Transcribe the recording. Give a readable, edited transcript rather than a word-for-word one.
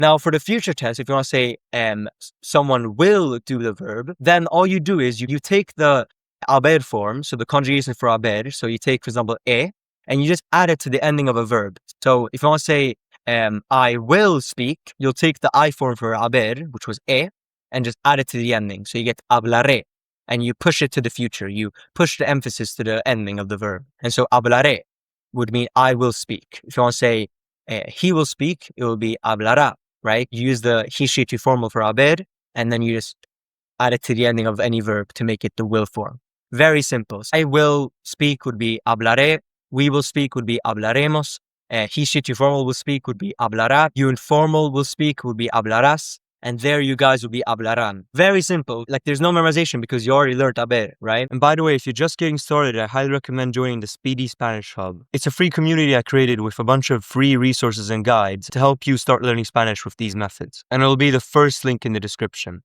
Now for the future tense, if you want to say someone will do the verb, then all you do is you take the haber form, so the conjugation for haber. So you take, for example, and you just add it to the ending of a verb. So if you want to say I will speak, you'll take the I form for haber, which was and just add it to the ending. So you get hablaré, and you push it to the future. You push the emphasis to the ending of the verb. And so hablaré would mean I will speak. If you want to say he will speak, it will be hablará, right? You use the he, she, tu formal for haber, and then you just add it to the ending of any verb to make it the will form. Very simple. I will speak would be hablaré. We will speak would be hablaremos. He, she, tu formal will speak would be hablará. You informal will speak would be hablarás. And there you guys will be hablarán. Very simple. Like there's no memorization because you already learned haber, right? And by the way, if you're just getting started, I highly recommend joining the Speedy Spanish Hub. It's a free community I created with a bunch of free resources and guides to help you start learning Spanish with these methods. And it'll be the first link in the description.